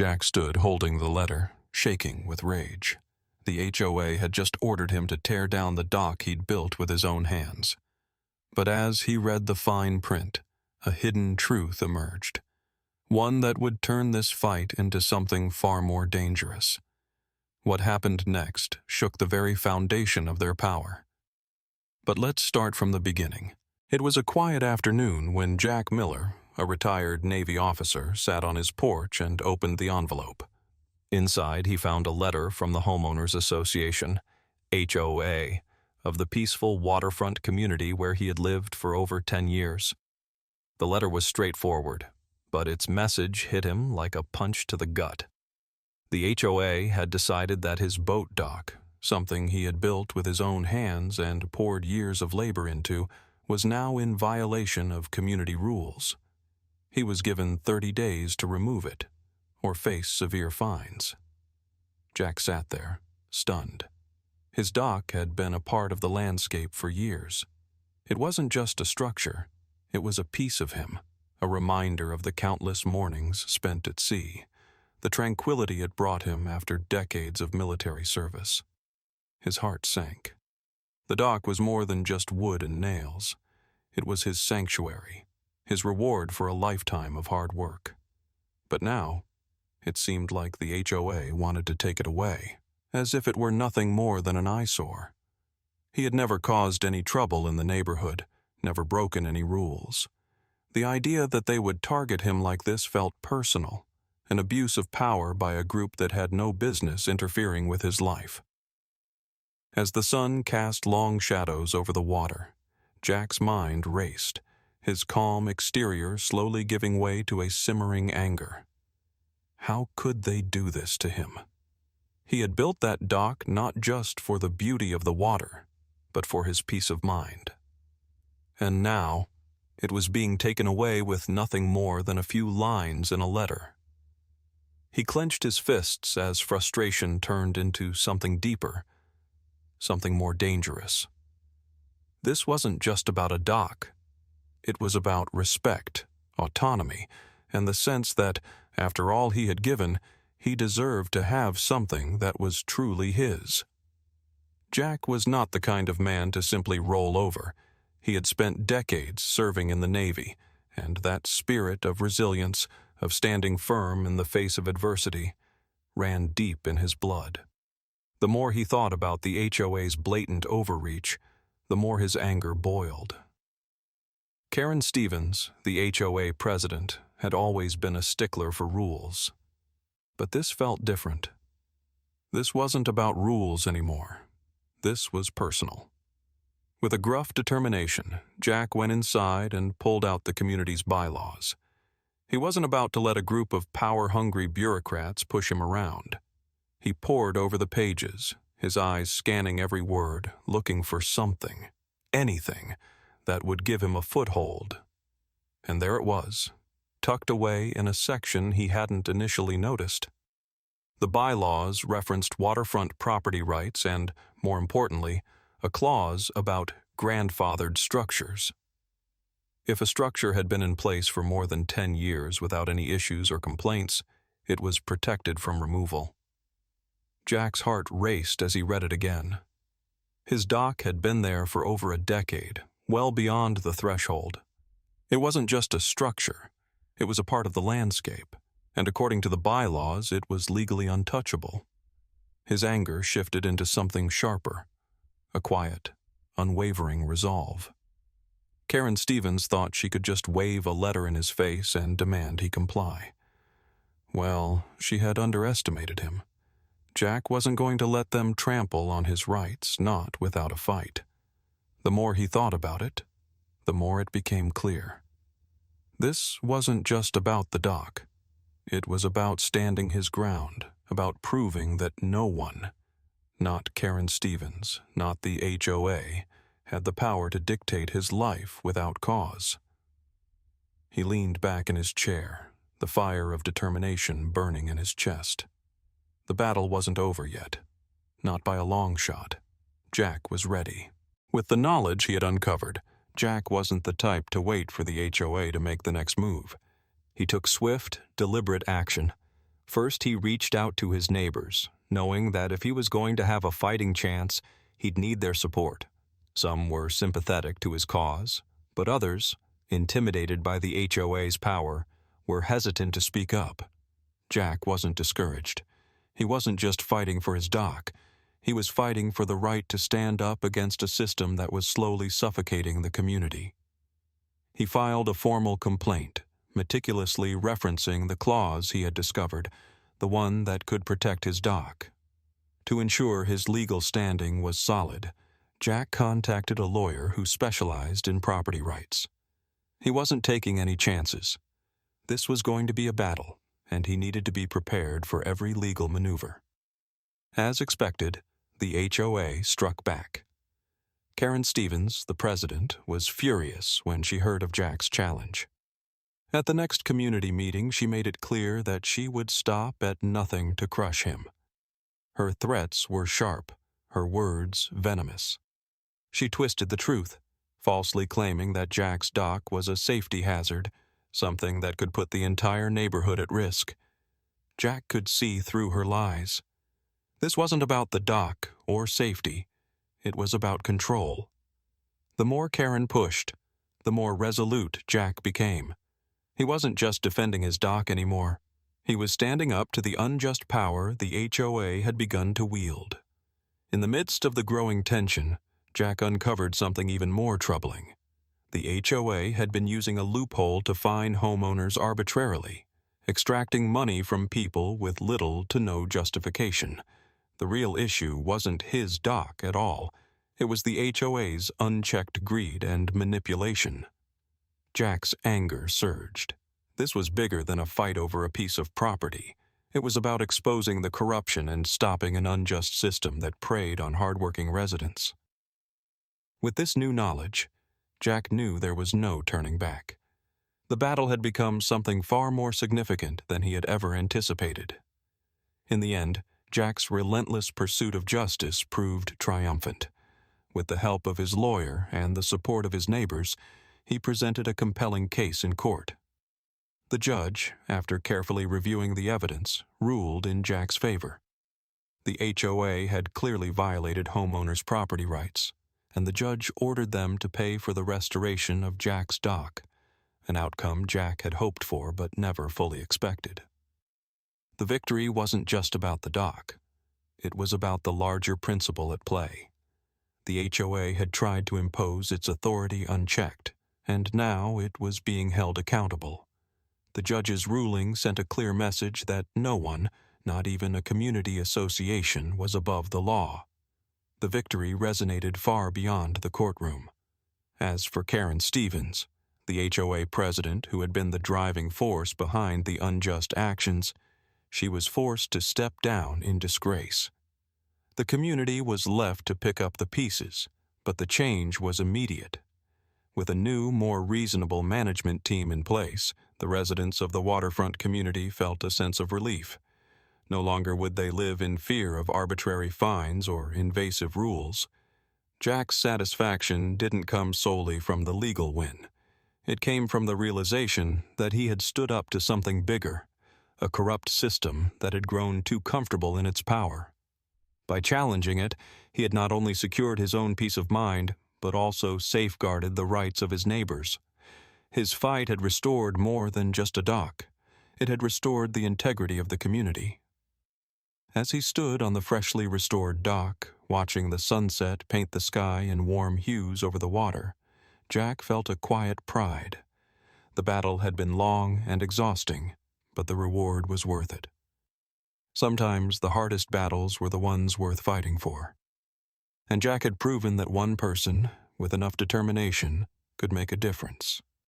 Jack stood holding the letter, shaking with rage. The HOA had just ordered him to tear down the dock he'd built with his own hands. But as he read the fine print, a hidden truth emerged. One that would turn this fight into something far more dangerous. What happened next shook the very foundation of their power. But let's start from the beginning. It was a quiet afternoon when Jack Miller, a retired Navy officer, sat on his porch and opened the envelope. Inside, he found a letter from the Homeowners Association, HOA, of the peaceful waterfront community where he had lived for over 10 years. The letter was straightforward, but its message hit him like a punch to the gut. The HOA had decided that his boat dock, something he had built with his own hands and poured years of labor into, was now in violation of community rules. He was given 30 days to remove it, or face severe fines. Jack sat there, stunned. His dock had been a part of the landscape for years. It wasn't just a structure, it was a piece of him, a reminder of the countless mornings spent at sea, the tranquility it brought him after decades of military service. His heart sank. The dock was more than just wood and nails. It was his sanctuary, his reward for a lifetime of hard work. But now, it seemed like the HOA wanted to take it away, as if it were nothing more than an eyesore. He had never caused any trouble in the neighborhood, never broken any rules. The idea that they would target him like this felt personal, an abuse of power by a group that had no business interfering with his life. As the sun cast long shadows over the water, Jack's mind raced, his calm exterior slowly giving way to a simmering anger. How could they do this to him? He had built that dock not just for the beauty of the water, but for his peace of mind. And now, it was being taken away with nothing more than a few lines in a letter. He clenched his fists as frustration turned into something deeper, something more dangerous. This wasn't just about a dock. It was about respect, autonomy, and the sense that, after all he had given, he deserved to have something that was truly his. Jack was not the kind of man to simply roll over. He had spent decades serving in the Navy, and that spirit of resilience, of standing firm in the face of adversity, ran deep in his blood. The more he thought about the HOA's blatant overreach, the more his anger boiled. Karen Stevens, the HOA president, had always been a stickler for rules. But this felt different. This wasn't about rules anymore. This was personal. With a gruff determination, Jack went inside and pulled out the community's bylaws. He wasn't about to let a group of power-hungry bureaucrats push him around. He pored over the pages, his eyes scanning every word, looking for something, anything, that would give him a foothold. And there it was, tucked away in a section he hadn't initially noticed. The bylaws referenced waterfront property rights and, more importantly, a clause about grandfathered structures. If a structure had been in place for more than 10 years without any issues or complaints, it was protected from removal. Jack's heart raced as he read it again. His dock had been there for over a decade, well beyond the threshold. It wasn't just a structure, it was a part of the landscape, and according to the bylaws, it was legally untouchable. His anger shifted into something sharper, a quiet, unwavering resolve. Karen Stevens thought she could just wave a letter in his face and demand he comply. Well, she had underestimated him. Jack wasn't going to let them trample on his rights, not without a fight. The more he thought about it, the more it became clear. This wasn't just about the dock. It was about standing his ground, about proving that no one, not Karen Stevens, not the HOA, had the power to dictate his life without cause. He leaned back in his chair, the fire of determination burning in his chest. The battle wasn't over yet. Not by a long shot. Jack was ready. With the knowledge he had uncovered, Jack wasn't the type to wait for the HOA to make the next move. He took swift, deliberate action. First, he reached out to his neighbors, knowing that if he was going to have a fighting chance, he'd need their support. Some were sympathetic to his cause, but others, intimidated by the HOA's power, were hesitant to speak up. Jack wasn't discouraged. He wasn't just fighting for his dock. He was fighting for the right to stand up against a system that was slowly suffocating the community. He filed a formal complaint, meticulously referencing the clause he had discovered, the one that could protect his dock. To ensure his legal standing was solid, Jack contacted a lawyer who specialized in property rights. He wasn't taking any chances. This was going to be a battle, and he needed to be prepared for every legal maneuver. As expected, the HOA struck back. Karen Stevens, the president, was furious when she heard of Jack's challenge. At the next community meeting, she made it clear that she would stop at nothing to crush him. Her threats were sharp, her words venomous. She twisted the truth, falsely claiming that Jack's dock was a safety hazard, something that could put the entire neighborhood at risk. Jack could see through her lies. This wasn't about the dock or safety. It was about control. The more Karen pushed, the more resolute Jack became. He wasn't just defending his dock anymore. He was standing up to the unjust power the HOA had begun to wield. In the midst of the growing tension, Jack uncovered something even more troubling. The HOA had been using a loophole to fine homeowners arbitrarily, extracting money from people with little to no justification. The real issue wasn't his dock at all. It was the HOA's unchecked greed and manipulation. Jack's anger surged. This was bigger than a fight over a piece of property. It was about exposing the corruption and stopping an unjust system that preyed on hardworking residents. With this new knowledge, Jack knew there was no turning back. The battle had become something far more significant than he had ever anticipated. In the end, Jack's relentless pursuit of justice proved triumphant. With the help of his lawyer and the support of his neighbors, he presented a compelling case in court. The judge, after carefully reviewing the evidence, ruled in Jack's favor. The HOA had clearly violated homeowners' property rights, and the judge ordered them to pay for the restoration of Jack's dock, an outcome Jack had hoped for but never fully expected. The victory wasn't just about the dock. It was about the larger principle at play. The HOA had tried to impose its authority unchecked, and now it was being held accountable. The judge's ruling sent a clear message that no one, not even a community association, was above the law. The victory resonated far beyond the courtroom. As for Karen Stevens, the HOA president who had been the driving force behind the unjust actions, she was forced to step down in disgrace. The community was left to pick up the pieces, but the change was immediate. With a new, more reasonable management team in place, the residents of the waterfront community felt a sense of relief. No longer would they live in fear of arbitrary fines or invasive rules. Jack's satisfaction didn't come solely from the legal win. It came from the realization that he had stood up to something bigger, a corrupt system that had grown too comfortable in its power. By challenging it, he had not only secured his own peace of mind, but also safeguarded the rights of his neighbors. His fight had restored more than just a dock. It had restored the integrity of the community. As he stood on the freshly restored dock, watching the sunset paint the sky in warm hues over the water, Jack felt a quiet pride. The battle had been long and exhausting, but the reward was worth it. Sometimes the hardest battles were the ones worth fighting for. And Jack had proven that one person, with enough determination, could make a difference.